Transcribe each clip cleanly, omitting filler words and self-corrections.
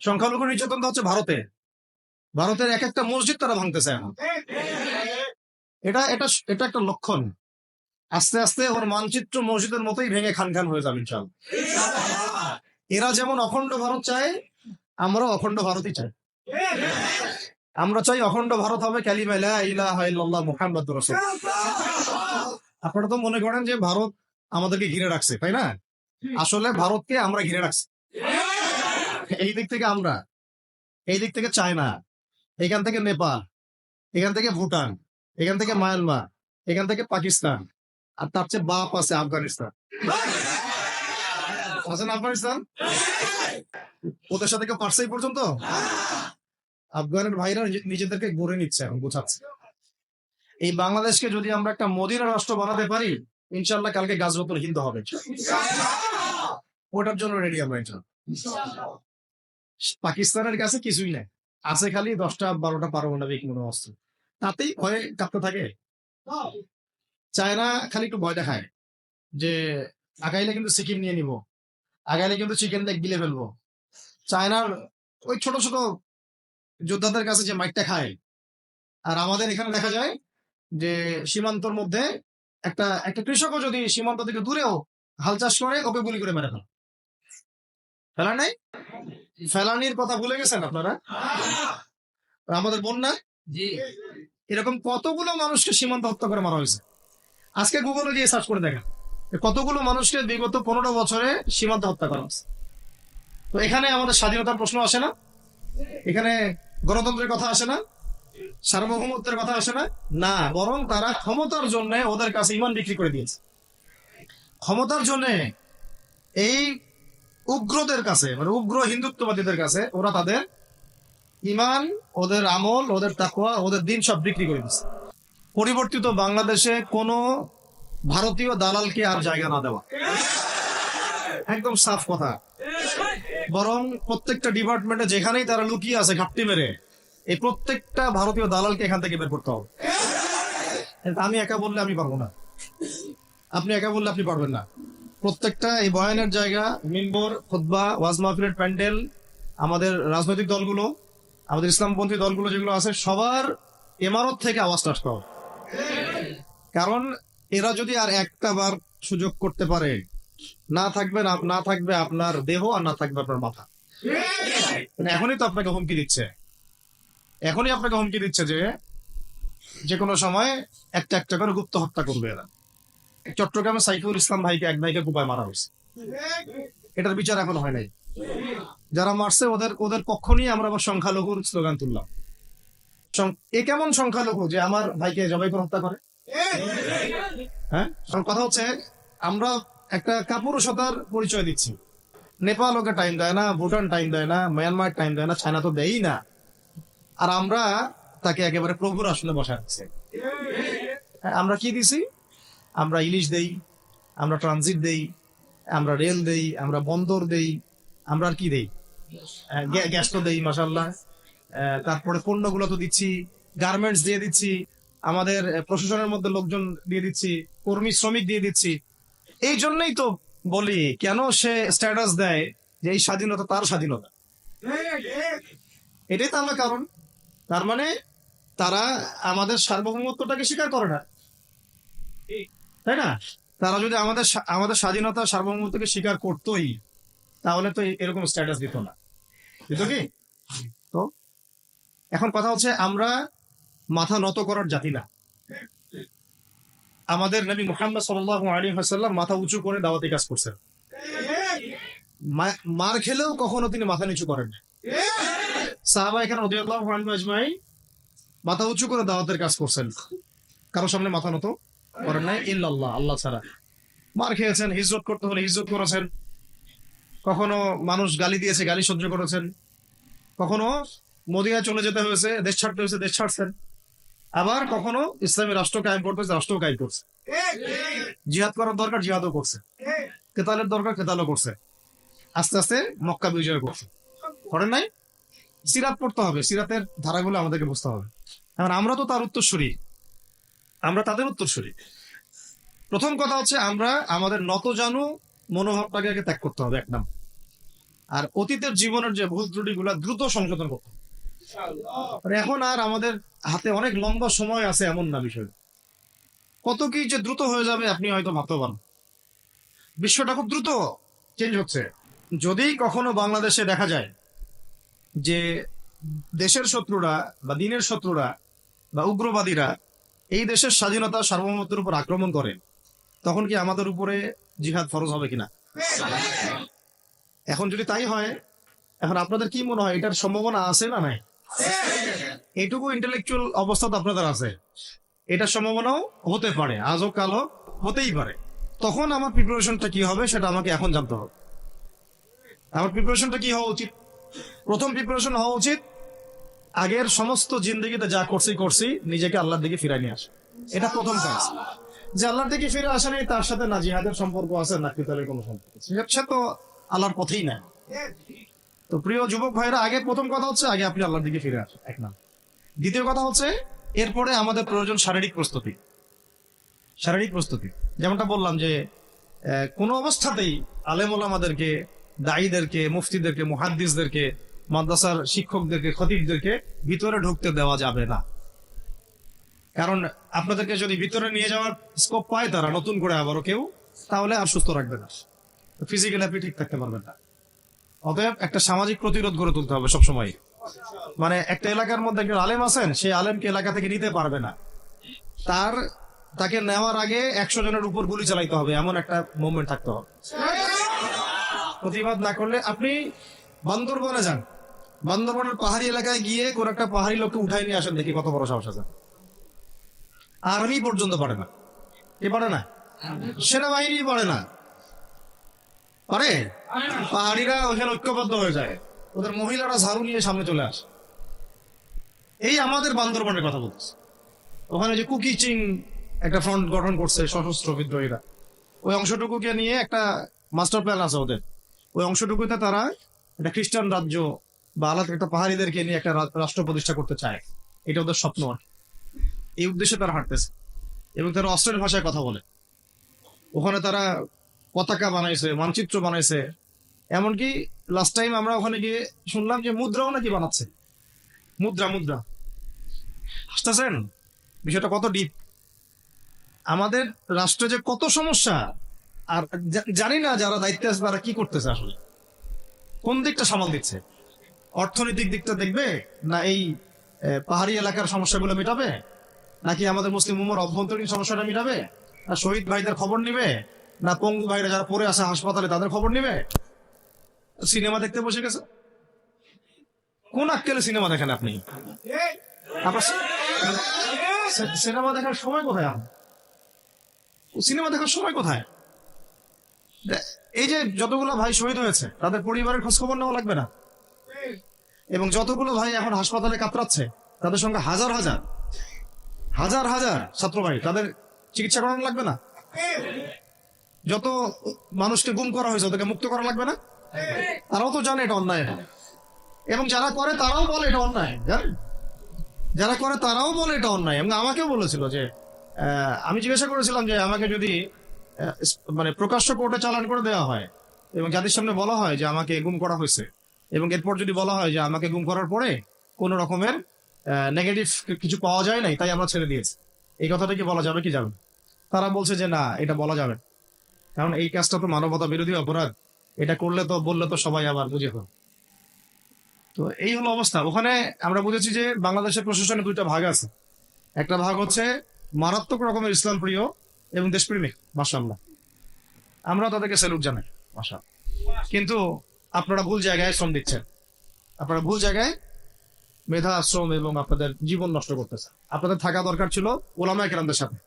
সংখ্যালঘু নির্যাতনটা হচ্ছে ভারতে। ভারতের এক একটা মসজিদ তারা ভাঙতেছে এখন। এটা এটা এটা একটা লক্ষণ। আস্তে আস্তে ওর মানচিত্র মসজিদের মতোই ভেঙে খান খান হয়ে যাবে ইনশাআল্লাহ। এরা যেমন অখণ্ড ভারত চায়, আমরাও অখণ্ড ভারতই চাই। আমরা চাই অখণ্ড ভারত হবে কালিমা লা ইলাহা ইল্লাল্লাহ মুহাম্মাদুর রাসূলুল্লাহ। আপনারা তো মনে করেন যে ভারত আমাদেরকে ঘিরে রাখছে, তাই না? আসলে ভারতকে আমরা ঘিরে রাখছি। এই দিক থেকে আমরা, এই দিক থেকে চায়না, এখান থেকে নেপাল, এখান থেকে ভুটান, এখান থেকে মায়ানমার, এখান থেকে পাকিস্তান, আর তার চেয়ে বাপ আছে আফগানিস্তান। আছেন আফগানিস্তান? ওদের সাথে কেউ পারছে এই পর্যন্ত? আফগানের ভাইরা নিজেদেরকে গড়ে নিচ্ছে, এখন বোঝাচ্ছে। এই বাংলাদেশকে যদি আমরা একটা মদিনা রাষ্ট্র বানাতে পারি, ইনশাল্লাহ কালকে গাজওয়াতুল হিন্দ হবে। ওটার জন্য রেডি আমরা ইনশাল্লাহ। পাকিস্তানের কাছে কিছুই নেই, আছে খালি 10টা 12টা পারমাণবিক অস্ত্র, তাতেই ভয়ে কাঁপতে থাকে। চায়না খালি একটু ভয় দেখায় যে আগাইলে কিন্তু সিকিম নিয়ে নিব, আগাইলে কিন্তু চিকেন লেগ গিলে ফেলবো। চায়নার ওই ছোট ছোট যোদ্ধাদের কাছে যে মাইকটা খায়, আর আমাদের এখানে দেখা যায় যে সীমান্তর মধ্যে একটা একটা কৃষকও যদি সীমান্ত থেকে দূরেও হাল চাষ করে, ওকে গুলি করে মেরে ফেলা। ফেলা নাই? ফেলানির কথা ভুলে গেছেন আপনারা? আমাদের বন্যা, এরকম কতগুলো মানুষকে সীমান্ত হত্যা করে মারা হয়েছে। আজকে গুগলে গিয়ে সার্চ করে দেখেন কতগুলো মানুষকে বিগত 15 বছরে সীমান্ত হত্যা করা হয়েছে। তো এখানে আমাদের স্বাধীনতার প্রশ্ন আসে না, এখানে গণতন্ত্রের কথা আসে না, সার্বভৌমত্বের কথা আসে না, না, বরং তারা ক্ষমতার জন্য ওদের কাছে ইমান বিক্রি করে দিয়েছে। ক্ষমতার জন্য এই উগ্রদের কাছে, মানে উগ্র হিন্দুত্ববাদীদের কাছে ওরা তাদের ইমান, ওদের আমল, ওদের তাকওয়া, ওদের দিন সব বিক্রি করে দিচ্ছে। পরিবর্তিত বাংলাদেশে কোনো ভারতীয় দালালকে আর জায়গা না দেওয়া, একদম সাফ কথা। বরং প্রত্যেকটা ডিপার্টমেন্টে যেখানেই তারা লুকিয়ে আছে ঘাপটি মেরে, এই প্রত্যেকটা ভারতীয় দালালকে এখান থেকে বের করতে হবে। আমি একা বললে আমি পারবো না, আপনি একা বললে আপনি পারবেন না। প্রত্যেকটা এই বয়ানের জায়গা, মিম্বর, খুতবা, ওয়াজ মাহফিলের প্যান্ডেল, আমাদের রাজনৈতিক দলগুলো, আমাদের ইসলামপন্থী দলগুলো যেগুলো আছে, সবার ইমারত থেকে আওয়াজ আসতে হবে। কারণ এরা যদি আর একটা বার সুযোগ করতে পারে, না থাকবে আপনার দেহ, আর না থাকবে আপনার মাথা। এখনই তো আপনাকে হুমকি দিচ্ছে, এখনই আপনাকে হুমকি দিচ্ছে যে কোনো সময় একটা একটা করে গুপ্ত হত্যা করবে এরা। চট্টগ্রামে সাইফুল ইসলাম ভাইকে, এক ভাইকে কুপায় মারা হয়েছে, এটার বিচার এখনো হয় নাই। যারা মারছে ওদের পক্ষ নিয়ে আমরা আবার সংখ্যালঘুর স্লোগান তুললাম। এ কেমন সংখ্যালঘু যে আমার ভাইকে জবাই করে হত্যা করে? হ্যাঁ, কথা হচ্ছে আমরা একটা কাপুরুষতার পরিচয় দিচ্ছি। নেপাল ওকে টাইম দেয় না, ভুটান টাইম দেয় না, মায়ানমার টাইম দেয় না, চায়না তো দেয়ই না, আর আমরা তাকে একেবারে প্রভুর আসলে বসা রাখছি। আমরা কি দিছি? আমরা ইলিশ দেই, আমরা ট্রানজিট দেই, আমরা রেল দেই, আমরা বন্দর দেই, আমরা আর কি দেই? গ্যাস তো দেই মাশাআল্লাহ। তারপরে পণ্যগুলো তো দিচ্ছি, গার্মেন্টস দিয়ে দিচ্ছি, আমাদের প্রশাসনের মধ্যে লোকজন দিয়ে দিচ্ছি, কর্মী শ্রমিক দিয়ে দিচ্ছি। এই জন্যই তো বলি, কেন সে স্ট্যাটাস দেয় যে এই স্বাধীনতা তার স্বাধীনতা, এটাই তো আমার কারণ। তার মানে তারা আমাদের সার্বভৌমত্বটাকে স্বীকার করে না, তাই না? তারা যদি আমাদের স্বাধীনতা, সার্বভৌমত্বকে স্বীকার করতোই, তাহলে তো এরকম স্ট্যাটাস দিত না, দিত কি? তো এখন কথা হচ্ছে, আমরা মাথা নত করার জাতি না। আমাদের নবী মুহাম্মদ সাল্লাল্লাহু আলাইহি ওয়াসাল্লাম মাথা উঁচু করে দাওয়াতি কাজ করছেন। মার খেলেও কখনো তিনি মাথা নিচু করেন না। সাহাবায়ে কেরাম রাদিয়াল্লাহু আনহুম আজমাইন মাথা উঁচু করে দাওয়াতের কাজ করছেন, কারোর সামনে মাথা নত করেন নাই, ইল্লাল্লাহ, আল্লাহ ছাড়া। মার খেয়েছেন, হিজরত করতে হলে হিজরত করেছেন, কখনো মানুষ গালি দিয়েছে, গালি সহ্য করেছেন, কখনো মদিনায় চলে যেতে হয়েছে, দেশ ছাড়তে হয়েছে, দেশ ছাড়ছেন, আবার কখনো ইসলামী রাষ্ট্র কায়েম করতে হয়েছে, রাষ্ট্র কায়েম করছে। জিহাদ করার দরকার, জিহাদও করছে, কেতালের দরকার, কেতালও করছে, আস্তে আস্তে মক্কা বিজয় করছে। করেন নাই? সিরাত পড়তে হবে, সিরাতের ধারাগুলো আমাদেরকে বুঝতে হবে। এখন আমরা তো তার উত্তরসূরি, আমরা তাদের উত্তরসূরি। প্রথম কথা হচ্ছে, আমরা আমাদের নত জানু মনোভাবটাকে ত্যাগ করতে হবে, এক নাম। আর অতীতের জীবনের যে ভুল ত্রুটিগুলো দ্রুত সংশোধন করতে হবে। আর এখন আর আমাদের হাতে অনেক লম্বা সময় আছে এমন না বিষয়, কত কি যে দ্রুত হয়ে যাবে আপনি হয়তো ভাবতে পারেন। বিশ্বটা খুব দ্রুত চেঞ্জ হচ্ছে। যদি কখনো বাংলাদেশে দেখা যায় যে দেশের শত্রুরা বা দিনের শত্রুরা বা উগ্রবাদীরা এই দেশের স্বাধীনতা সার্বভৌমত্বের উপর আক্রমণ করে, তখন কি আমাদের উপরে জিহাদ ফরজ হবে কিনা? এখন যদি তাই হয়, এখন আপনাদের কি মনে হয় এটার সম্ভাবনা আছে না নাই? এইটুকু ইন্টেলেকচুয়াল অবস্থা তো আপনাদের আছে, এটার সম্ভাবনাও হতে পারে, আজও কালও হতেই পারে। তখন আমার প্রিপারেশনটা কি হবে সেটা আমাকে এখন জানতে হবে। আমার প্রিপারেশনটা কি হওয়া উচিত? প্রথম প্রিপারেশন হওয়া উচিত আগের সমস্ত জিন্দগিতে যা করছি নিজেকে আল্লাহর দিকে ফিরাই নিয়ে আসে। এটা প্রথম কাজ। যে আল্লাহর দিকে ফিরে আসা নেই তার সাথে না জিহাদের সম্পর্ক আছে না কিতালের কোনো সম্পর্ক আছে, সে তো আল্লাহর পথেই না। তো প্রিয় যুবক ভাইরা, আগে প্রথম কথা হচ্ছে আগে আপনি আল্লাহর দিকে ফিরে আসেন, এক না। দ্বিতীয় কথা হচ্ছে এরপরে আমাদের প্রয়োজন শারীরিক প্রস্তুতি। শারীরিক প্রস্তুতি যেমনটা বললাম যে কোনো অবস্থাতেই আলেম ওলামাদেরকে, দায়ীদেরকে, মুফতিদেরকে, মুহাদ্দিসদেরকে, মাদ্রাসার শিক্ষকদেরকে, খতিবদেরকে ভিতরে ঢুকতে দেওয়া যাবে না। কারণ আপনাদেরকে যদি ভিতরে নিয়ে যাওয়ার স্কোপ পায় তারা নতুন করে আবারও কেউ, তাহলে আর সুস্থ রাখবে না, ফিজিক্যালি আপনি ঠিক থাকতে পারবেন না। অতএব একটা সামাজিক প্রতিরোধ গড়ে তুলতে হবে সবসময়। মানে একটা এলাকার মধ্যে একজন আলেম আছেন, সেই আলেমকে এলাকা থেকে নিতে পারবে না, তাকে নেওয়ার আগে 100 জনের উপর গুলি চালাইতে হবে, এমন একটা মুভমেন্ট থাকতে হবে। প্রতিবাদ না করলে আপনি বান্দরবনে যান, বান্দরবনের পাহাড়ি এলাকায় গিয়ে কোন একটা পাহাড়ি লোককে উঠাই নিয়ে আসেন, দেখি কত বড় সাহস আছে। আর্মি পর্যন্ত পারে না। কে পারে না? সেনাবাহিনী পারে না। পারে? পাহাড়িরা ওখানে ঐক্যবদ্ধ হয়ে যায়, ওদের মহিলারা ঝাড়ু নিয়ে সামনে চলে আসে। এই আমাদের বান্দরবনের কথা বলতেছে। ওখানে যে কুকি চিং একটা ফ্রন্ট গঠন করছে সশস্ত্র বিদ্রোহীরা, ওই অংশটুকুকে নিয়ে একটা মাস্টার প্ল্যান আছে ওদের। ওই অংশটুকুতে তারা একটা খ্রিস্টান রাজ্য বা আলাদা একটা পাহাড়িদেরকে নিয়ে একটা রাষ্ট্র প্রতিষ্ঠা করতে চায়। এটা ওদের স্বপ্ন। এই উদ্দেশ্যে তারা হাঁটতেছে এবং তারা অস্ট্রেলিয়ান ভাষায় কথা বলে। ওখানে তারা পতাকা বানাইছে, মানচিত্র বানাইছে, এমনকি লাস্ট টাইম আমরা ওখানে গিয়ে শুনলাম যে মুদ্রাও নাকি বানাচ্ছে। মুদ্রা হাসতেছেন? বিষয়টা কত ডিপ। আমাদের রাষ্ট্রে যে কত সমস্যা, আর জানি না যারা দায়িত্বে আছে তারা কি করতেছে, আসলে কোন দিকটা সামাল দিচ্ছে। অর্থনৈতিক দিকটা দেখবে না এই পাহাড়ি এলাকার সমস্যাগুলো মেটাবে, নাকি আমাদের মুসলিম উম্মার অভ্যন্তরীণ সমস্যাটা মেটাবে, না শহীদ ভাইদের খবর নিবে, না পঙ্গু ভাইরা যারা পড়ে আসে হাসপাতালে তাদের খবর নিবে? সিনেমা দেখতে বসে গেছে। কোন আক্কেলে সিনেমা দেখেন আপনি? আপনার সিনেমা দেখার সময় কোথায়? সিনেমা দেখার সময় কোথায়? এই যে যতগুলো ভাই শহীদ হয়েছে তাদের পরিবারের খোঁজ খবর নেওয়া লাগবে না? এবং যতগুলো ভাই এখন হাসপাতালে কাতরাচ্ছে তাদের সঙ্গে হাজার হাজার ছাত্র ভাই, তাদের চিকিৎসা করানো লাগবে না? যত মানুষকে গুম করা হয়েছে ওদেরকে মুক্ত করা লাগবে না? তারাও তো জানে এটা অন্যায়, এবং যারা করে তারাও বলে এটা অন্যায়। যারা করে তারাও বলে এটা অন্যায়। এবং আমাকেও বলেছিল যে আমি জিজ্ঞাসা করেছিলাম যে আমাকে যদি মানে প্রকাশ্য কোর্টে চালান করে দেওয়া হয় এবং যাদের সামনে বলা হয় যে আমাকে গুম করা হয়েছে, এবং এরপর যদি বলা হয় যে আমাকে গুম করার পরে কোনো রকমের নেগেটিভ কিছু পাওয়া যায় নাই তাই আমরা ছেড়ে দিয়েছি, এই কথাটা কি বলা যাবে কি যাবে? তারা বলছে যে না, এটা বলা যাবে, কারণ এই কাজটা তো মানবতা বিরোধী অপরাধ, এটা করলে তো বললে তো সবাই আবার বুঝে হবে। তো এই হলো অবস্থা। ওখানে আমরা বুঝেছি যে বাংলাদেশের প্রশাসনে দুইটা ভাগ আছে। একটা ভাগ হচ্ছে মারাত্মক রকমের ইসলাম প্রিয় এবং দেশপ্রেমিক, মাশাআল্লাহ, আমরা তাদেরকে স্যালুট জানাই, মাশাআল্লাহ। কিন্তু আপনারা ভুল জায়গায় শ্রম দিচ্ছেন, আপনারা ভুল জায়গায় মেধা শ্রম এবং আপনাদের জীবন নষ্ট করতেছেন। আপনাদের থাকা দরকার ছিল ওলামায়ে কেরামদের সাথে,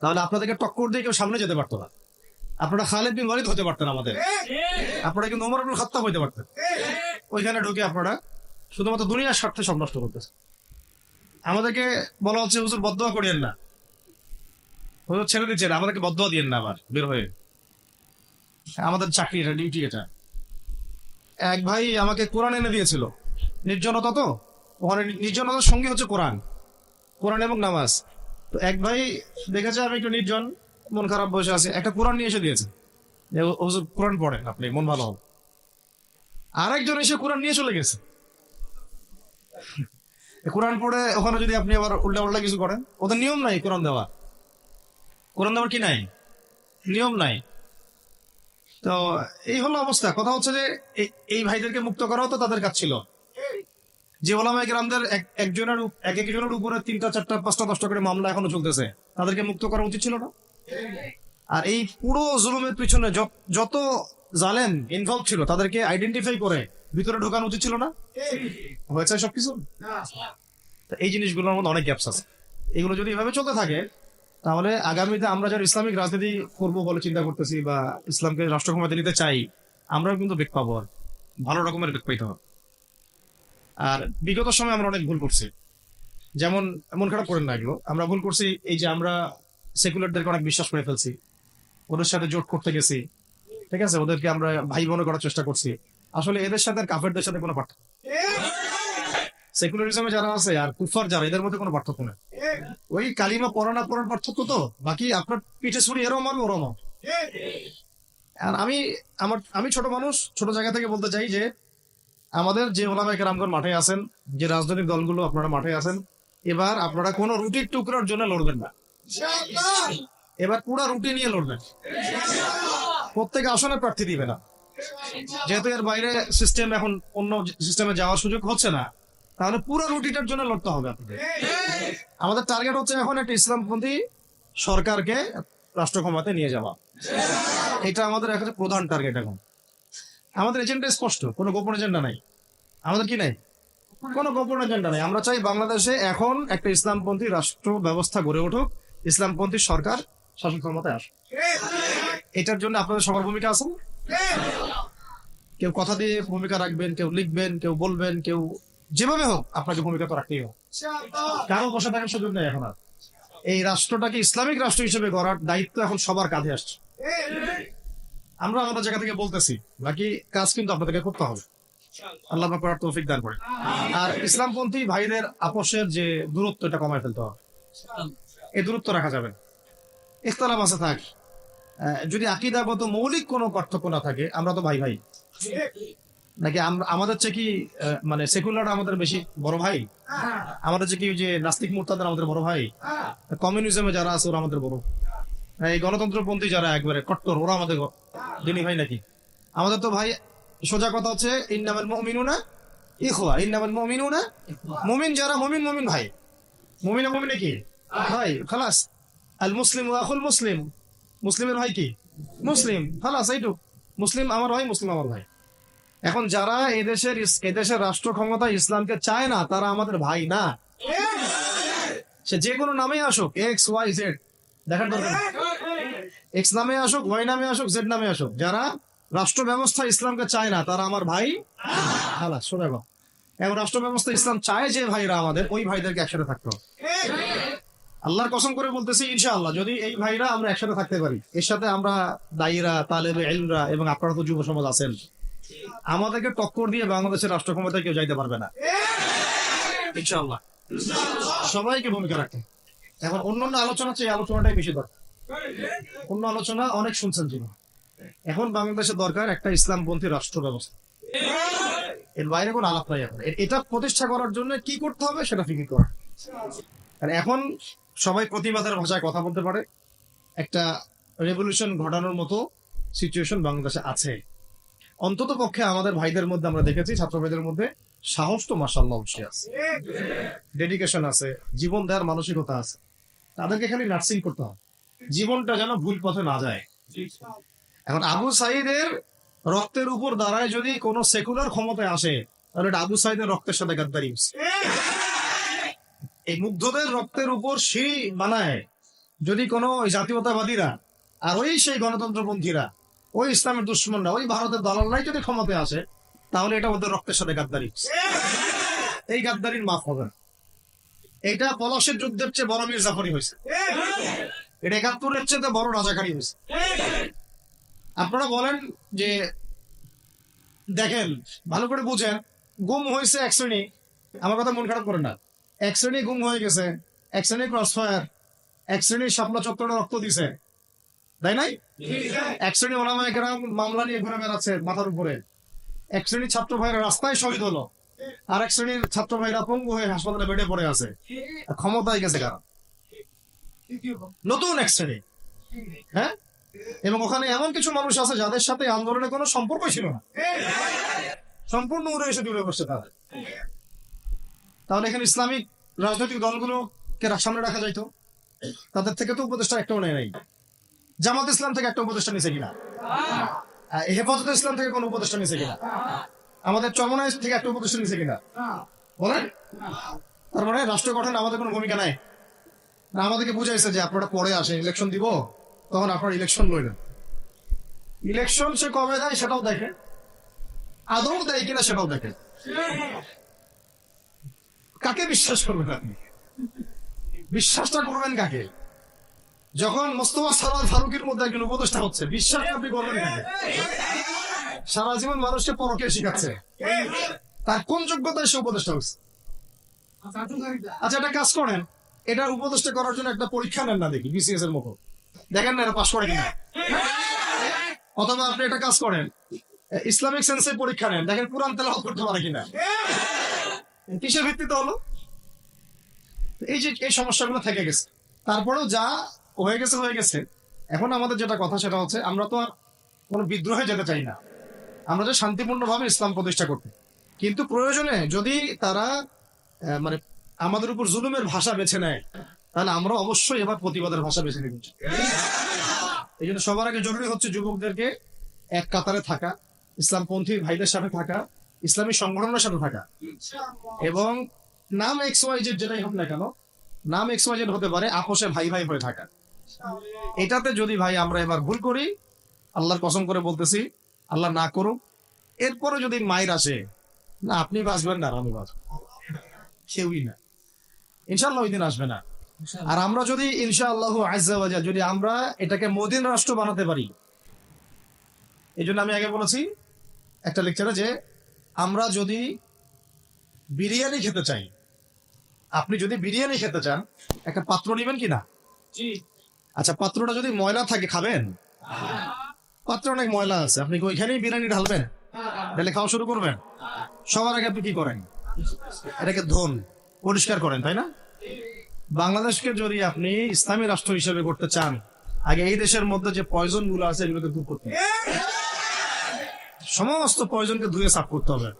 তাহলে আপনাদেরকে টক্কর দিয়ে কেউ সামনে যেতে পারতো না। আপনারা খালিদ বিন ওয়ালিদ হতে পারতেন আমাদের, আপনারা কিন্তু ওমর ইবনে খাত্তাব হতে পারতেন। ওইখানে ঢুকে আপনারা শুধুমাত্র দুনিয়ার স্বার্থে সব নষ্ট করতেছেন। আমাদেরকে বলা হচ্ছে হুজুর বদদোয়া করিয়েন না, হুজুর ছেড়ে দিচ্ছেন, আমাদেরকে বদদোয়া দিয়েন না আবার বের হয়ে। আমাদের চাকরি এটা, ডিউটি এটা। এক ভাই আমাকে কোরআন এনে দিয়েছিল, নির্জনতা তো ওখানে, নির্জনতার সঙ্গে হচ্ছে কোরআন এবং নামাজ। তো এক ভাই দেখেছে আমি একটু নির্জন, মন খারাপ বসে আছে, একটা কোরআন নিয়ে এসে দিয়েছে, হুজুর কোরআন পড়েন আপনি, মন ভালো হবে। আরেকজন এসে কোরআন নিয়ে চলে গেছে। কোরআন পড়ে ওখানে যদি আপনি আবার উল্টা উল্টা কিছু করেন, ওদের নিয়ম নাই কোরআন দেওয়া। কোরআন দেওয়ার কি নাই, নিয়ম নাই। তো এই হলো অবস্থা। কথা হচ্ছে যে এই ভাইদেরকে মুক্ত করাও তো তাদের কাজ ছিল। যে ওলামায়ে কেরামদের একজনের উপরে 3টা 4টা 5টা 10টা করে মামলা এখনো চলতেছে, তাদেরকে মুক্ত করা উচিত ছিল না? আর এই পুরো জুলুমের পিছনে যত জালেম ইনভলভ ছিল তাদেরকে আইডেন্টিফাই করে ভিতরে ঢোকানো উচিত ছিল না? হয়েছে সবকিছু? এই জিনিসগুলোর মধ্যে অনেক গ্যাপস আছে। এগুলো যদি এভাবে চলতে থাকে তাহলে আগামীতে আমরা যারা ইসলামিক রাজনীতি করবো বলে চিন্তা করতেছি বা ইসলামকে রাষ্ট্র ক্ষমতা নিতে চাই, আমরাও কিন্তু বেগ পাবো, আর ভালো রকমের বেগ পাইতে হবে। আর বিগত সময় আমরা অনেক ভুল করছি, যেমন মন খারাপ করেন না, এগুলো আমরা ভুল করছি। এই যে আমরা সেকুলারদেরকে অনেক বিশ্বাস করে ফেলছি, ওদের সাথে জোট করতে গেছি, ঠিক আছে, ওদেরকে আমরা ভাই বোন করার চেষ্টা করছি। আসলে এদের সাথে কাফেরদের সাথে কোনো পার্থক্য, সেকুলারিজমে যারা আছে আর কুফার যারা, এদের মধ্যে কোনো পার্থক্য নেই। ওই কালিমা পড়া না পড়ার পার্থক্য। তো বাকি আপনার পিঠে ছুরি এরও মারবে ওরও মারবে। আর আমি ছোট মানুষ, ছোট জায়গা থেকে বলতে চাই যে আমাদের যে ওলামায়ে কেরামগণ মাঠে আছেন, যে রাজনৈতিক দলগুলো আপনারা মাঠে আছেন, এবার আপনারা কোনো রুটির টুকরার জন্য লড়বেন না। এবার পুরা রুটি নিয়ে লড়বেন। প্রত্যেক আসনে প্রার্থী দিবে না, যেহেতু এর বাইরে সিস্টেম, এখন অন্য সিস্টেমে যাওয়ার সুযোগ হচ্ছে না, তাহলে পুরো রুটিটার জন্য লড়তে হবে আপনাদের। আমাদের টার্গেট হচ্ছে এখন একটা ইসলামপন্থী সরকারকে রাষ্ট্র ক্ষমতায় নিয়ে যাওয়া। এটা আমাদের এখন প্রধান টার্গেট। এখন আমাদের এজেন্ডা স্পষ্ট, কোনো গোপন এজেন্ডা নাই। আমাদের কি নাই? কোনো গোপন এজেন্ডা নাই। আমরা চাই বাংলাদেশে এখন একটা ইসলামপন্থী রাষ্ট্র ব্যবস্থা গড়ে উঠুক, ইসলামপন্থী সরকার শাসন ক্ষমতায় আসুক। এটার জন্য আপনাদের সবার ভূমিকা আছে। কেউ কথা দিয়ে ভূমিকা রাখবেন, কেউ লিখবেন, কেউ বলবেন, কেউ যেভাবে হোক আপনাকে ভূমিকা তো রাখতেই হোক। কারো বসে থাকার সুযোগ নেই। এখন আর এই রাষ্ট্রটাকে ইসলামিক রাষ্ট্র হিসেবে গড়ার দায়িত্ব এখন সবার কাঁধে আসছে। আমরা আমাদের জায়গা থেকে বলতেছি, বাকি কাজ কিন্তু আপনাদেরকে করতে হবে। আল্লাহ পাক করার তৌফিক দান করে। আর ইসলামপন্থী ভাইদের আপোষের যে দূরত্ব, এটা কমায় ফেলতে হবে। এই দূরত্ব রাখা যাবে। ইখতিলাফ আছে থাক, যদি আকীদাগত মৌলিক কোনো পার্থক্য না থাকে, আমরা তো ভাই ভাই নাকি? আমাদের চেয়ে কি মানে সেকুলার আমাদের বেশি বড় ভাই? আমাদের চেয়ে কি যে নাস্তিক মুরতাদরা আমাদের বড় ভাই? কমিউনিজমে যারা আছে ওরা আমাদের বড়? এই গণতন্ত্রপন্থী যারা একবারে কট্টর, ওরা আমাদের দিনী ভাই নাকি? আমাদের তো ভাই, সোজা কথা হচ্ছে ইন্নামাল মুমিনুনা ইখওয়া, ইন্নামাল মুমিনুনা, মুমিন যারা মুমিন, মুমিন ভাই। মুমিনা মুমিনে কি ভাই? খালাস। আল মুসলিম আখুল মুসলিম, মুসলিমের ভাই কি? মুসলিম। খালাস, এইটুক। মুসলিম আমার ভাই, মুসলিম আমার ভাই। এখন যারা এদেশের রাষ্ট্র ক্ষমতা ইসলামকে চায় না, তারা আমাদের ভাই না। সে যে কোনো নামে আসুক, এক্স ওয়াই জেড, দেখার দরকার। এক্স নামে আসুক, ওয়াই নামে আসুক, জেড নামে আসুক, যারা রাষ্ট্র ব্যবস্থা ইসলামকে চায় না, তারা আমার ভাই। খালাস, সোজা কথা। এবং রাষ্ট্র ব্যবস্থা ইসলাম চায় যে ভাইরা, আমাদের ওই ভাইদেরকে একসাথে থাকতে হবে। আল্লাহর কসম করে বলতেছি, ইনশাআল্লাহ যদি এই ভাইরা আমরা একসাথে থাকতে পারি, এর সাথে আমরা দায়ীরা, তালেবে ইলমরা এবং আপনারা তো যুব সমাজ আছেন, আমাদেরকে টক্কর দিয়ে বাংলাদেশের রাষ্ট্র ক্ষমতায় কেউ যাইতে পারবে না, ইনশাআল্লাহ। সবাইকে ভূমিকা রাখতে। এখন অন্যান্য আলোচনা চেয়ে আলোচনাটাই বেশি দরকার। অন্য আলোচনা অনেক শুনছেন ছিল, এখন বাংলাদেশের দরকার একটা ইসলামপন্থী রাষ্ট্র ব্যবস্থা। এর বাইরে কোনো আলাপ নাই। এখন এটা প্রতিষ্ঠা করার জন্য কি করতে হবে সেটা ফিকির করা। আর এখন সবাই প্রতিবাদের ভাষায় কথা বলতে পারে, একটা রেভলিউশন ঘটানোর মতো সিচুয়েশন বাংলাদেশে আছে। অন্তত পক্ষে আমাদের ভাইদের মধ্যে আমরা দেখেছি, ছাত্র ভাইদের মধ্যে সাহস তো মাশাআল্লাহ অবশ্যই আছে, ডেডিকেশন আছে, জীবন দেওয়ার মানসিকতা আছে। তাদেরকে খালি নার্সিং করতে হবে, জীবনটা যেন ভুল পথে না যায়। এখন আবু সাইদের রক্তের উপর দাঁড়ায় যদি কোন সেকুলার ক্ষমতায় আসে, তাহলে এটা আবু সাইদের রক্তের সাথে গাদ্দারি। এই মুগ্ধদের রক্তের উপর সিঁড়ি বানায় যদি কোনো জাতীয়তাবাদীরা আর ওই সেই গণতন্ত্রপন্থীরা, ওই ইসলামের দুশ্মনরা, ওই ভারতের দালালরাই যদি ক্ষমতায় আসে, তাহলে এটা ওদের রক্তের সাথে গাদ্দারি। এই গাদ্দারির মাফ হবে না। এটা পলাশের যুদ্ধের চেয়ে বড় মির্জাফরি হয়েছে, এটা ৭১-এর চেয়ে বড় রাজাকারী হয়েছে। আপনারা বলেন যে, দেখেন ভালো করে বুঝেন, গুম হয়েছে এক শ্রেণী, আমার কথা মন খারাপ করেন না, এক শ্রেণী গুম হয়ে গেছে, এক শ্রেণী ক্রস ফায়ার, এক শ্রেণী শাপলা চত্বরে রক্ত দিছে, তাই নাই? এক শ্রেণী ওলামায়ে কেরাম মামলা নিয়ে ঘুরে বেড়াচ্ছে মাথার উপরে, এক শ্রেণীর ছাত্র ভাইরা রাস্তায় শহীদ হলো, আর এক শ্রেণীর ছাত্র ভাইরা পঙ্গু হয়ে হাসপাতালে বেডে পড়ে আছে। ক্ষমতায় গেছে কারা? নতুন এক শ্রেণী। হ্যাঁ, এবং ওখানে এমন কিছু মানুষ আছে যাদের সাথে আন্দোলনের কোনো সম্পর্ক ছিল না, সম্পূর্ণ উড়ে এসে দূরে বসছে তারা। তাহলে এখানে ইসলামিক রাজনৈতিক দলগুলোকে সামনে রাখা যাইতো, তাদের থেকে তো উপদেষ্টা একটাও নেয় নাই। জামাত ইসলাম থেকে একটা উপদেষ্টা নিছে কিনা? হেফাজত ইসলাম থেকে কোন উপদেষ্টা নিছে কিনা? আমাদের চরমনাই থেকে একটা উপদেষ্টা নিছে কিনা বলেন? তার মানে রাষ্ট্র গঠনে আমাদের কোনো ভূমিকা নাই। না, আমাদেরকে বুঝাইছে যে আপনারা পরে আসেন, ইলেকশন দিব, তখন আপনারা ইলেকশন লইলেন। ইলেকশন সে কবে দেয় সেটাও দেখে, আদৌ দেয় কিনা সেটাও দেখে। কাকে বিশ্বাস করবেন আপনি? বিশ্বাসটা করবেন কাকে? যখন মোস্তফা সরোয়ার ফারুকের মধ্যে একজন উপদেষ্টা হচ্ছে, বিশ্বাস আপনি করবেন কাকে? সারা জীবন মানুষকে পরকে শিখাচ্ছে, তার কোন যোগ্যতায় সে উপদেষ্টা হচ্ছে? আচ্ছা, একটা কাজ করেন, এটা উপদেষ্টা করার জন্য একটা পরীক্ষা নেন না, দেখি বিসিএস এর মতো, দেখেন না এটা পাস করে কিনা। অথবা আপনি একটা কাজ করেন, ইসলামিক সেন্সে পরীক্ষা নেন, দেখেন কোরআন তেলাওয়াত করতে পারে কিনা। কিসের ভিত্তিতে হলো? এই যে এই সমস্যাগুলো থেকে গেছে। তারপরেও যা হয়ে গেছে হয়ে গেছে। এখন আমাদের যেটা কথা সেটা হচ্ছে, আমরা তো আর কোনো বিদ্রোহে যেতে চাই না, আমরা যে শান্তিপূর্ণভাবে ইসলাম প্রতিষ্ঠা করতে। কিন্তু প্রয়োজনে যদি তারা মানে আমাদের উপর জুলুমের ভাষা বেছে নেয়, তাহলে আমরা অবশ্যই এবার প্রতিবাদের ভাষা বেছে নিব। এই জন্য সবার আগে জরুরি হচ্ছে যুবকদেরকে এক কাতারে থাকা, ইসলামপন্থী ভাইদের সাথে থাকা, ইসলামী সংগঠনের সাথে থাকা, এবং নাম XYZ যেটাই হোক না কেন, নাম XYZ হতে পারে, আপোষে ভাই ভাই হয়ে থাকা। এটাতে যদি ভাই আমরা এবার ভুল করি, আল্লাহর কসম করে বলতেছি, আল্লাহ না করুক, এরপরে যদি মায়ের আসে, না আপনি বাঁচবেন না আমি বাঁচব, কেউই না, ইনশাআল্লাহ ওই দিন আসবে না। আর আমরা যদি ইনশাআল্লাহ আজ্জা ওয়া জাল যদি আমরা এটাকে মদিনা রাষ্ট্র বানাতে পারি, এই জন্য আমি আগে বলেছি একটা লেকচারে যে আমরা যদি বিরিয়ানি খেতে চাই, আপনি যদি বিরিয়ানি খেতে চান, একটা পাত্র নেবেন কিনা? আচ্ছা, পাত্রটা যদি ময়লা থাকে খাবেন? পাত্র অনেক ময়লা আছে, আপনি ওইখানেই বিরিয়ানি ঢালবেন, ঢেলে খাওয়া শুরু করবেন? সবার আগে আপনি কি করেন? এটাকে ধোন, পরিষ্কার করেন, তাই না? বাংলাদেশকে যদি আপনি ইসলামী রাষ্ট্র হিসেবে করতে চান, আগে এই দেশের মধ্যে যে পয়জন গুলো আছে এগুলোকে দূর করতে হবে, সমস্ত পয়জনকে ধুয়ে সাফ করতে হবে।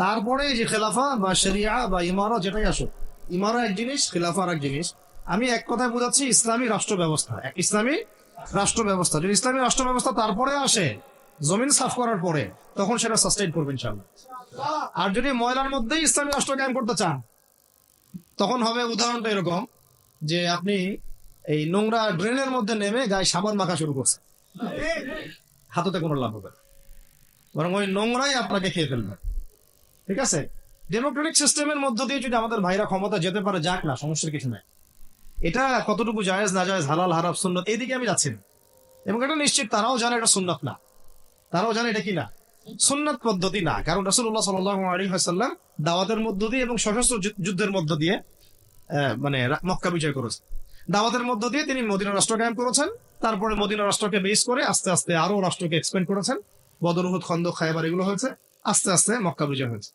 তারপরে যে খেলাফা বা শরিয়া বা ইমারা যেটাই আসুক, ইমারা এক জিনিস, খেলাফা আর এক জিনিস। আমি এক কথায় বোঝাচ্ছি ইসলামী রাষ্ট্র ব্যবস্থা, ইসলামী রাষ্ট্র ব্যবস্থা। যদি ইসলামী রাষ্ট্র ব্যবস্থা তারপরে আসে, জমিন সাফ করার পরে, তখন সেটা সাস্টেইন করবে ইনশাআল্লাহ। আর যদি ময়লার মধ্যেই ইসলামী রাষ্ট্র কায়েম করতে চান, তখন হবে উদাহরণটা এরকম যে আপনি এই নোংরা ড্রেনের মধ্যে নেমে গায়ে সাবান মাখা শুরু করছে, হাততে কোনো লাভ হবে না, বরং ওই নোংরাই আপনাকে খেয়ে ফেলবে। ঠিক আছে? ডেমোক্রেটিক সিস্টেমের মধ্য দিয়ে যদি আমাদের ভাইরা ক্ষমতা যেতে পারে, যাক না, সমস্যার কিছু নাই। এটা কতটুকু জায়েজ না জায়েজ, হালাল হারাম সুন্নত, এইদিকে আমি যাচ্ছি না। এবং এটা নিশ্চিত তারাও জানে এটা সুন্নাত না, তারাও জানে এটা কি না, সুন্নাত পদ্ধতি না। কারণ রাসূলুল্লাহ সাল্লাল্লাহু আলাইহি ওয়াসাল্লাম দাওয়াতের মধ্য দিয়ে এবং সশস্ত্র যুদ্ধের মধ্য দিয়ে মানে মক্কা বিজয় করেছেন। দাওয়াতের মধ্য দিয়ে তিনি মদিনা রাষ্ট্র কায়েম করেছেন। তারপরে মদিনা রাষ্ট্রকে বেস করে আস্তে আস্তে আরো রাষ্ট্রকে এক্সপেন্ড করেছেন। বদর, উহুদ, খন্দক, খায়বার এগুলো হয়েছে, আস্তে আস্তে মক্কা বিজয় হয়েছে।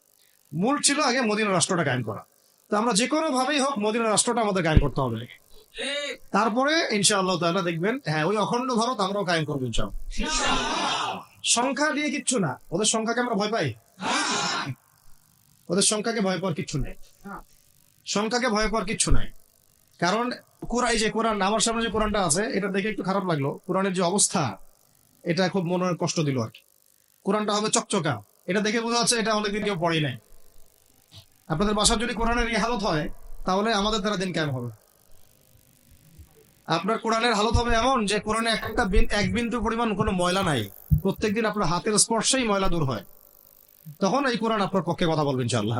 মূল ছিল আগে মদিনা রাষ্ট্রটা কায়েম করা। তো আমরা যে কোনো ভাবেই হোক মদিনা রাষ্ট্রটা আমাদের কায়েম করতে হবে। তারপরে ইনশাআল্লাহ তাআলা দেখবেন, হ্যাঁ, ওই অখণ্ড ভারত আমরাও কায়েম করবো ইনশাআল্লাহ। সংখ্যা দিয়ে কিচ্ছু না, ওদের সংখ্যাকে আমরা ভয় পাই? ওদের সংখ্যাকে ভয় পাওয়ার কিচ্ছু নেই, সংখ্যাকে ভয় পাওয়ার কিচ্ছু নাই। কারণ কোরআন, যে কোরআন আমার সামনে যে কোরআনটা আছে, এটা দেখে একটু খারাপ লাগলো। কোরআনের যে অবস্থা, এটা খুব মনের কষ্ট দিল আর কি। কোরআনটা হবে চকচকা, এটা দেখে বোঝা যাচ্ছে এটা অনেকদিন কেউ পড়েই নাই। আপনাদের বাসার যদি কোরআনের এই হালত হয়, তাহলে আমাদের দ্বারা দিন কেমন হবে? আপনার কোরআনের হালত হবে এমন যে কোরআনে এক বিন্দু পরিমাণ কোনো ময়লা নাই, প্রত্যেকদিন আপনার হাতের স্পর্শেই ময়লা দূর হয়। তখন এই কোরআন আপনার পক্ষে কথা বলবেন ইনশাআল্লাহ।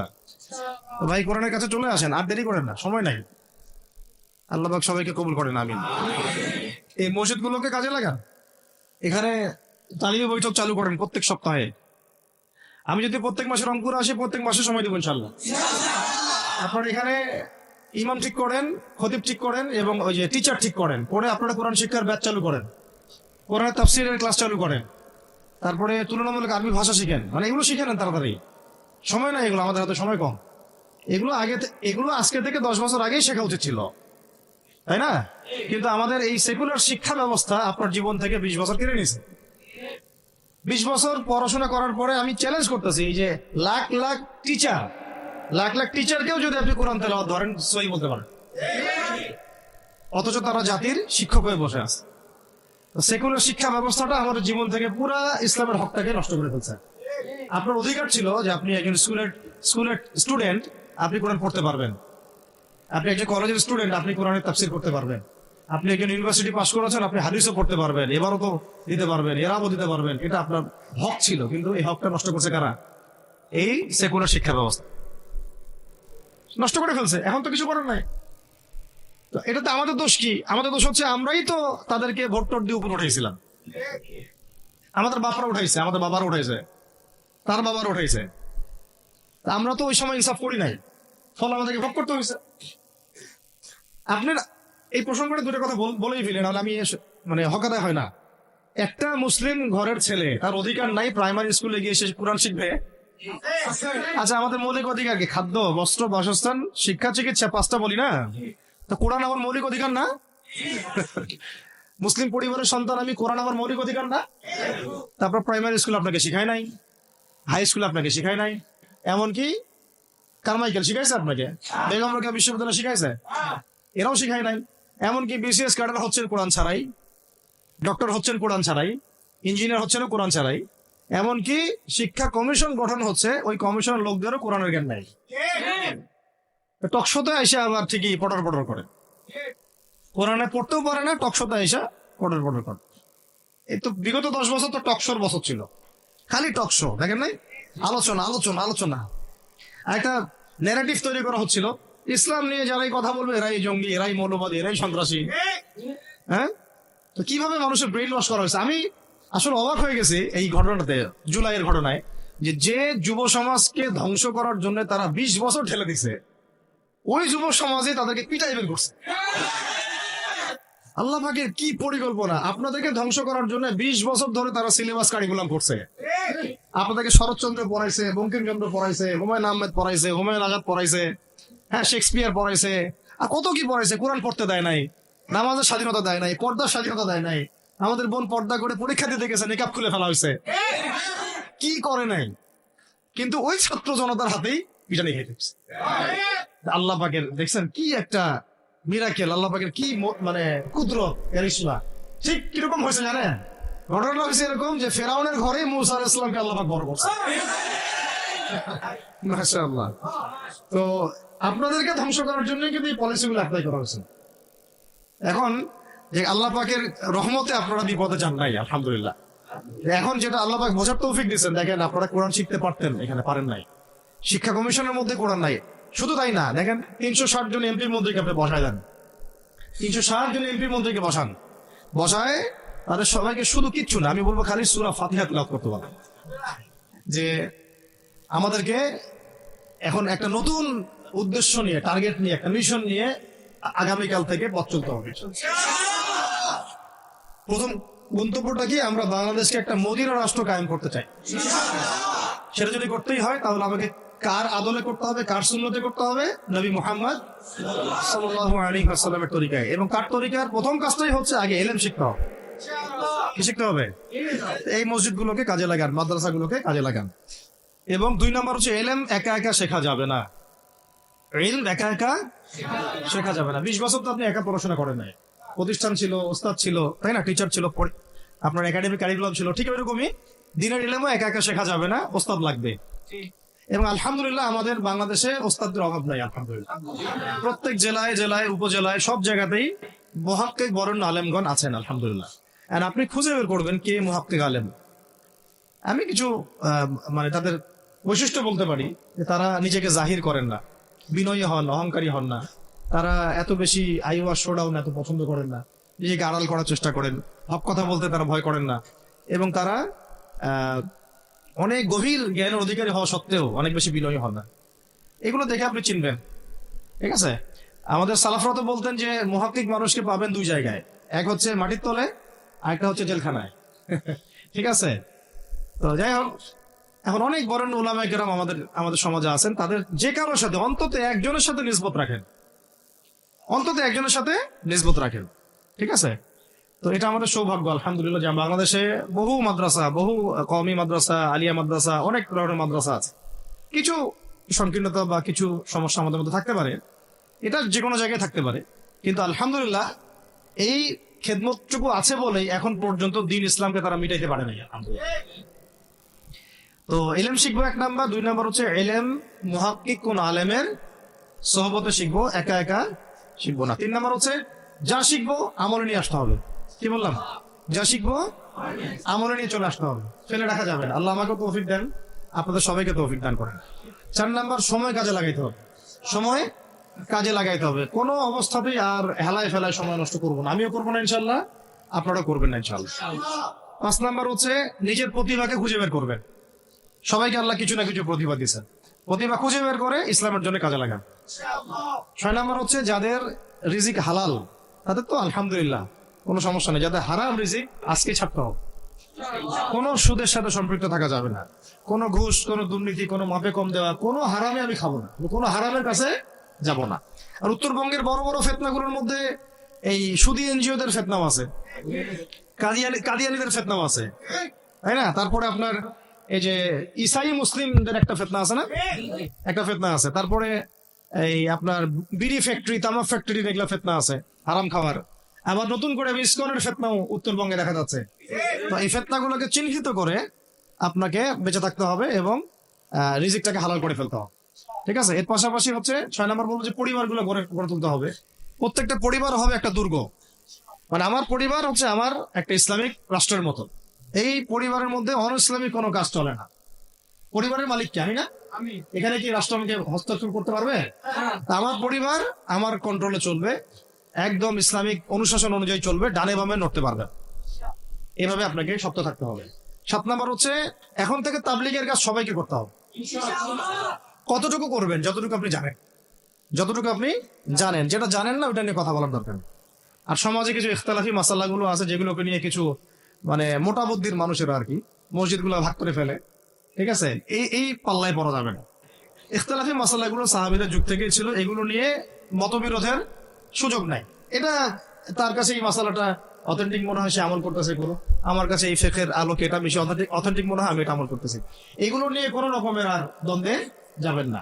ভাই, কোরআনের কাছে চলে আসেন, আর দেরি করেন না, সময় নাই। আল্লাহ পাক সবাইকে কবুল করেন, আমিন। এই মসজিদগুলোকে কাজে লাগান, এখানে তালিমি বৈঠক চালু করেন প্রত্যেক সপ্তাহে। আমি যদি প্রত্যেক মাসে রংপুর আসি, প্রত্যেক মাসে সময় দেবো ইনশাআল্লাহ। আপনার এখানে ইমাম ঠিক করেন, খতিব ঠিক করেন, এবং ওই যে টিচার ঠিক করেন, পরে আপনারা কোরআন শিক্ষার ব্যাচ চালু করেন, কোরআন তাফসীরের ক্লাস চালু করেন। তারপরে তুলনামূলক আরবি ভাষা শিখেন, মানে এগুলো শিখে নেন তাড়াতাড়ি। সময় নাই এগুলো, আমাদের হাতে সময় কম। এগুলো আজকে থেকে 10 বছর আগেই শেখা উচিত ছিল, তাই না? কিন্তু আমাদের এই সেকুলার শিক্ষা ব্যবস্থা আপনার জীবন থেকে 20 বছর কেড়ে নিয়েছে। 20 বছর পড়াশোনা করার পরে আমি চ্যালেঞ্জ করতেছি, এই যে লাখ লাখ টিচারকেও যদি আপনি কোরআন তেলাওয়াত ধরেন, সহি বলতে পারেন, অথচ তারা জাতির শিক্ষক হয়ে বসে আছে। সেকুলার শিক্ষা ব্যবস্থাটা আমাদের জীবন থেকে পুরা ইসলামের হকটাকে নষ্ট করে ফেলছে। আপনার অধিকার ছিল যে আপনি একজন স্কুলের স্টুডেন্ট, আপনি কোরআন পড়তে পারবেন। আপনি একজন কলেজের স্টুডেন্ট, আপনি কোরআনের তাফসীর করতে পারবেন। আপনি একজন ইউনিভার্সিটি পাস করেছেন, আপনি হাদিসও পড়তে পারবেন, এবারও তো দিতে পারবেন, এরাও দিতে পারবেন। এটা আপনার হক ছিল, কিন্তু এই হকটা নষ্ট করছে কারা? এই সেকুলার শিক্ষা ব্যবস্থা নষ্ট করে ফেলছে। এখন তো কিছু করার নাই। তো এটাতে আমাদের দোষ কি? আমাদের দোষ হচ্ছে আমরাই তো তাদেরকে ভোট টোট দিয়ে উপর উঠাইছিলাম। আমাদের বাপরা উঠাইছে, আমাদের বাবারা উঠাইছে, তার বাবারা উঠাইছে। আমরা তো ওই সময় ইনসাফ করি নাই, ফলে আমাদেরকে ভোগ করতে হয়েছে। আপনার এই প্রসঙ্গে দুটো কথা বলেই ফেলেন, নাহলে আমি মানে হকাদায় হয় না। একটা মুসলিম ঘরের ছেলে, তার অধিকার নাই প্রাইমারি স্কুলে গিয়ে সে কোরআন শিখবে? আচ্ছা, আমাদের মৌলিক অধিকার কি? খাদ্য, বস্ত্র, বাসস্থান, শিক্ষা, চিকিৎসা, 5টা বলি না? তো কোরআন আমার মৌলিক অধিকার না? মুসলিম পরিবারের সন্তান আমি, কোরআন আমার মৌলিক অধিকার না? তারপর প্রাইমারি স্কুল আপনাকে শিখায় নাই, হাই স্কুল আপনাকে শিখায় নাই, এমনকি কারমাইকেল শিখাইছে আপনাকে, বেগম রোকেয়া বিশ্ববিদ্যালয় শিখাইছে, এরাও শিখায় নাই। এমনকি বিসিএস ক্যাডার হচ্ছেন কোরআন ছাড়াই, ডক্টর হচ্ছেন কোরআন ছাড়াই, ইঞ্জিনিয়ার হচ্ছেন কোরআন ছাড়াই। এমনকি শিক্ষা কমিশন গঠন হচ্ছে, ওই কমিশনের লোকদেরও কোরআনের জ্ঞান নাই। টকশোতে এসে আবার ঠিকই পটর করে, কোরআনে পড়তেও পারে না, টকশোতে এসে পটর করে। এই তো বিগত 10 বছর তো টকশোর বছর ছিল, খালি টকশো, দেখেন নাই? আলোচনা। একটা ন্যারেটিভ তৈরি করা হচ্ছিল, ইসলাম নিয়ে যারাই কথা বলবে এরাই জঙ্গি, এরাই মৌলবাদী, এরাই সন্ত্রাসী। হ্যাঁ, তো কিভাবে মানুষের ব্রেইন ওয়াশ করা হয়েছে। আমি আসলে অবাক হয়ে গেছি এই ঘটনাতে, জুলাইয়ের ঘটনায়, যে যুব সমাজকে ধ্বংস করার জন্য তারা 20 বছর ঠেলে দিছে, ওই যুব সমাজে তাদেরকে পিটাই বের করছে। আল্লাহ পাকের কি পরিকল্পনা! আপনাদেরকে ধ্বংস করার জন্য 20 বছর ধরে তারা সিলেবাস কারিকুলাম করছে। আপনাদেরকে শরৎচন্দ্র পড়াইছে, বঙ্কিমচন্দ্র পড়াইছে, হুমায়ুন আহমেদ পড়াইছে, হুমায়ুন আজাদ পড়াইছে, হ্যাঁ, শেক্সপিয়ার পড়াইছে, আর কত কি পড়াইছে। কোরআন পড়তে দেয় নাই, নামাজের স্বাধীনতা দেয় নাই, পর্দার স্বাধীনতা দেয় নাই। আমাদের বোন পর্দা করে পরীক্ষা দিতে গেছে, নিকাব খুলে ফেলা হয়েছে, কি করে নাই। কিন্তু ওই ছাত্র জনতার হাতেই পিটানি খেয়ে দিচ্ছে। আল্লাহ পাকের দেখছেন কি একটা মিরাকেল, আল্লাহ পাকের কি মানে কুদরত, কারিশমা। ঠিক কিরকম হয়েছে জানেন? ঘটনাটা হয়েছে এরকম যে ফেরাউনের ঘরে মূসা আলাইহিস সালামকে আল্লাহ পাক বড় করছে। মাশাআল্লাহ। তো আপনাদেরকে ধ্বংস করার জন্য কিন্তু এই পলিসিগুলো অ্যাপ্লাই করা হয়েছে। এখন যে আল্লাহ পাকের রহমতে আপনারা বিপদে যান নাই, আলহামদুলিল্লাহ। এখন যেটা আল্লাহ পাক বোঝার তৌফিক দিচ্ছেন, দেখেন আপনারা কোরআন শিখতে পারতেন, এখানে পারেন নাই। শিক্ষা কমিশনের মধ্যে কোরআন নাই। শুধু তাই না, দেখেন 360 জন এমপির মন্ত্রীকে আপনি বসায় দেন, 360 জন এমপির মন্ত্রীকে বসায় তাদের সবাইকে শুধু কিচ্ছু না, আমি বলবো খালি সূরা ফাতিহা তিলাওয়াত করতে বলে, যে আমাদেরকে এখন একটা নতুন উদ্দেশ্য নিয়ে, টার্গেট নিয়ে, একটা মিশন নিয়ে আগামীকাল থেকে পথ চলতে হবে। প্রথম গন্তব্যটা কি? আমরা বাংলাদেশকে একটা মদিনা রাষ্ট্র কায়েম করতে চাই। সেটা যদি করতেই হয়, তাহলে আমাকে কার আদলে করতে হবে, কার সুন্নতে করতে হবে? নবী মুহাম্মদ সাল্লাল্লাহু আলাইহি ওয়াসাল্লামের তরিকায়। এবং তার তরিকার প্রথম কাজটাই হচ্ছে আগে ইলম শিখতে হবে। কি শিখতে হবে? এই মসজিদগুলোকে কাজে লাগান, মাদ্রাসাগুলোকে কাজে লাগান। এবং 2 নম্বর হচ্ছে ইলম একা একা শেখা যাবে না। ইলম একা একা শেখা যাবে না। 20 বছর তো আপনি একা পড়াশোনা করেন নাই, প্রতিষ্ঠান ছিল, ওস্তাদ ছিল, তাই না? টিচার ছিল, আপনার একাডেমিক কারিকুলাম ছিল। ঠিক এরকমই দিনের ইলমও একা একা শেখা যাবে না, ওস্তাদ লাগবে। এবং আলহামদুলিল্লাহ আমাদের বাংলাদেশে ওস্তাদের অভাব নাই, আলহামদুলিল্লাহ। প্রত্যেক জেলায় জেলায় উপজেলায় সব জায়গাতেই মুহাক্কিক বরেণ্য আলেমগণ আছেন, আলহামদুলিল্লাহ। আর আপনি খুঁজে বের করবেন কে মুহাক্কিক আলেম। আমি কিছু মানে তাদের বৈশিষ্ট্য বলতে পারি, যে তারা নিজেকে জাহির করেন না, বিনয়ী হন, অহংকারী হন না। তারা এত বেশি আইওয়া শোডাউন এত পছন্দ করেন না, নিজেকে আড়াল করার চেষ্টা করেন, হক কথা বলতে তারা ভয় করেন না। এবং তারা অনেক গভীর জ্ঞানের অধিকারী হওয়া সত্ত্বেও অনেক বেশি বিনয়ী হন না। এগুলো দেখে আপনি চিনবেন, ঠিক আছে? আমাদের সালাফরা তো বলতেন যে মুহাক্কিক মানুষকে পাবেন 2 জায়গায়, এক হচ্ছে মাটির তলে, আরেকটা হচ্ছে জেলখানায়। ঠিক আছে? তো যাই হোক, এখন অনেক বড় উলামায়ে কেরাম আমাদের সমাজে আছেন, তাদের যে কারোর সাথে অন্তত একজনের সাথে নিসবত রাখেন, অন্তত একজনের সাথে নিসবত রাখেন। ঠিক আছে? তো এটা আমাদের সৌভাগ্য আলহামদুলিল্লাহ যে বাংলাদেশে বহু মাদ্রাসা, বহু কওমি মাদ্রাসা, আলিয়া মাদ্রাসা, অনেক ধরনের মাদ্রাসা আছে। কিছু সংকীর্ণতা বা কিছু সমস্যা আমাদের মধ্যে থাকতে পারে, এটা যে কোনো জায়গায় থাকতে পারে, কিন্তু আলহামদুলিল্লাহ এই খেদমতটুকু আছে বলেই এখন পর্যন্ত দ্বীন ইসলামকে তারা মিটাইতে পারে নাই আলহামদুলিল্লাহ। তো ইলম শিখবো 1 নাম্বার, 2 নাম্বার হচ্ছে ইলম মুহাক্কিক কোন আলেমের সোহবতে শিখবো, একা একা শিখবো না। 3 নাম্বার হচ্ছে যা শিখবো আমলে নিয়ে আসতে হবে। কি বললাম? যা শিখবো আমলে নিয়ে চলে আসতে হবে, ফেলে রাখা যাবে না। আল্লাহ আমাকে তৌফিক দেন, আপনাদের সবাইকে তৌফিক দান করেন। 4 নাম্বার সময় কাজে লাগাইতে হবে, সময় কাজে লাগাইতে হবে। কোনো অবস্থাতেই আর হেলায় ফেলায় সময় নষ্ট করবো না, আমিও করবো না ইনশাল্লাহ, আপনারাও করবেন না ইনশাল্লাহ। 5 নাম্বার হচ্ছে নিজের প্রতিভাকে খুঁজে বের করবেন। সবাইকে আল্লাহ কিছু না কিছু প্রতিভা দিয়েছেন, প্রতিভা খুঁজে বের করে ইসলামের জন্য কাজে লাগান। 6 নাম্বার হচ্ছে যাদের রিজিক হালাল তাদের তো আলহামদুলিল্লাহ কোনো সমস্যা নেই, যাদের হারাম রিজিক আজকে ছাড়তে হবে। কোনো সুদের সাথে সম্পৃক্ত থাকা যাবে না, কোনো ঘুষ, কোনো দুর্নীতি, কোনো মাপে কম দেওয়া, কোনো হারামে আমি খাবো না, কোনো হারামের কাছে যাব না। আর উত্তরবঙ্গের বড় বড় ফেতনাগুলোর মধ্যে এই সুদী এনজিওদের ফেতনাও আছে, কাদিয়ানিদের ফেতনাও আছে, তাই না? তারপরে আপনার এই যে ইসাই মুসলিমদের একটা ফেতনা আছে না, একটা ফেতনা আছে। তারপরে এই আপনার বিড়ি ফ্যাক্টরি, তামাক ফ্যাক্টরি, এগুলা ফেতনা আছে হারাম খাওয়ার। আবার নতুন করে ইসকনের ফেতনাও উত্তরবঙ্গে দেখা যাচ্ছে। তো এই ফেতনাগুলোকে চিহ্নিত করে আপনাকে বেঁচে থাকতে হবে এবং রিজিকটাকে হালাল করে ফেলতে হবে। ঠিক আছে? এর পাশাপাশি হচ্ছে 6 নম্বর বলবো যে পরিবারগুলো গড়ে তুলতে হবে। প্রত্যেকটা পরিবার হবে একটা দুর্গ, মানে আমার পরিবার হচ্ছে আমার একটা ইসলামিক রাষ্ট্রের মতো। এই পরিবারের মধ্যে অন ইসলামিক কোনো কাজ চলে না। পরিবারের মালিক কি? আমি না? এখানে কি রাষ্ট্র আমাকে হস্তক্ষেপ করতে পারবে? আমার পরিবার আমার কন্ট্রোলে চলবে, একদম ইসলামিক অনুশাসন অনুযায়ী চলবে, ডানে বামে নড়তে পারবে। এভাবে আপনাকে শক্ত থাকতে হবে। 7 নম্বর হচ্ছে এখন থেকে তাবলীগের কাজ সবাইকে করতে হবে। কতটুকু করবেন? যতটুকু আপনি জানেন, যতটুকু আপনি জানেন। যেটা জানেন না ওটা নিয়ে কথা বলার দরকার নেই। আর সমাজে কিছু ইখতিলাফি মাসালাগুলো আছে যেগুলোকে নিয়ে কিছু মানে মোটা বুদ্ধির মানুষেরা আর কি মসজিদগুলো ভাগ করে ফেলে। ঠিক আছে? এই পাল্লায় পড়া যাবে না। ইখতিলাফি মাসালাগুলো সাহাবীদের যুগ থেকেই ছিল, এগুলো নিয়ে মতবিরোধের সুযোগ নাই। এটা তার কাছে এই মাসালাটা অথেন্টিক মনে হয়, সে আমল করতেছে করো। আমার কাছে এই ফিকহের আলোকে এটা বেশি অথেন্টিক মনে হয়, আমি এটা আমল করতেছি। এগুলো নিয়ে কোনো রকমের আর দ্বন্দ্বে যাবেন না।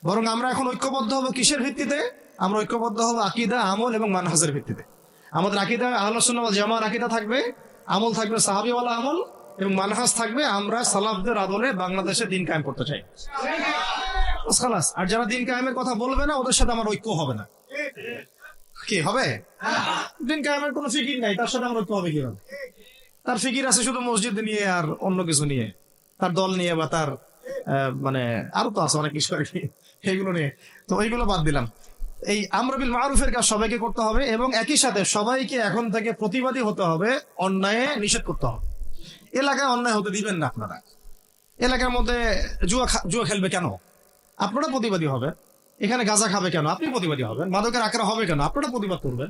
বরং আমরা এখন ঐক্যবদ্ধ হবো কিসের ভিত্তিতে? আমরা ঐক্যবদ্ধ হবো আকীদা, আমল এবং মানহাজের ভিত্তিতে। আমাদের আকীদা আহলুস সুন্নাহ ওয়াল জামাআর আকীদা থাকবে, আমল থাকবে সাহাবীওয়ালা আমল, এবং মানহাজ থাকবে আমরা সালাফদের আদলে বাংলাদেশে দিন কায়েম করতে চাই। খালাস। আর যারা দিন কায়েমের কথা বলবে না ওদের সাথে আমার ঐক্য হবে না। কি হবে? দিন কায়েমের কোনো ফিকির নাই, তার সাথে আমার ঐক্য হবে কিভাবে? তার ফিকির আছে শুধু মসজিদ নিয়ে আর অন্য কিছু নিয়ে, তার দল নিয়ে বা তার মানে আরো তো আছে অনেক কিছু আর কি, এইগুলো নিয়ে। তো ওইগুলো বাদ দিলাম। এই আমর বিল মারুফের কাজ সবাইকে করতে হবে এবং একই সাথে সবাইকে এখন থেকে প্রতিবাদী হতে হবে, অন্যায় নিষেধ করতে হবে। এলাকায় অন্যায় হতে দিবেন না আপনারা। এলাকার মধ্যে জুয়া খেলবে কেন? আপনারা প্রতিবাদী হবে। এখানে গাঁজা খাবে কেন? আপনি প্রতিবাদী হবেন। মাদকের আকারে হবে কেন? আপনারা প্রতিবাদ করবেন।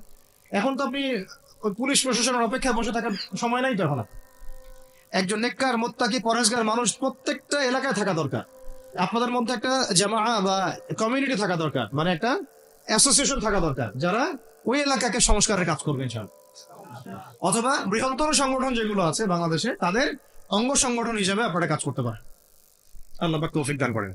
এখন তো আপনি ওই পুলিশ প্রশাসনের অপেক্ষায় বসে থাকার সময় নাই তো এখন। একজন নেককার, মুত্তাকি, পরহেজগার মানুষ প্রত্যেকটা এলাকায় থাকা দরকার। আপনাদের মধ্যে একটা জামাআ বা কমিউনিটি থাকা দরকার, মানে একটা অ্যাসোসিয়েশন থাকা দরকার যারা ওই এলাকাকে সংস্কারের কাজ করবে ইনশাআল্লাহ। অথবা বৃহত্তর সংগঠন যেগুলো আছে বাংলাদেশে তাদের অঙ্গ সংগঠন হিসেবে আপনারা কাজ করতে পারেন। আল্লাহ পাক তৌফিক দান করেন।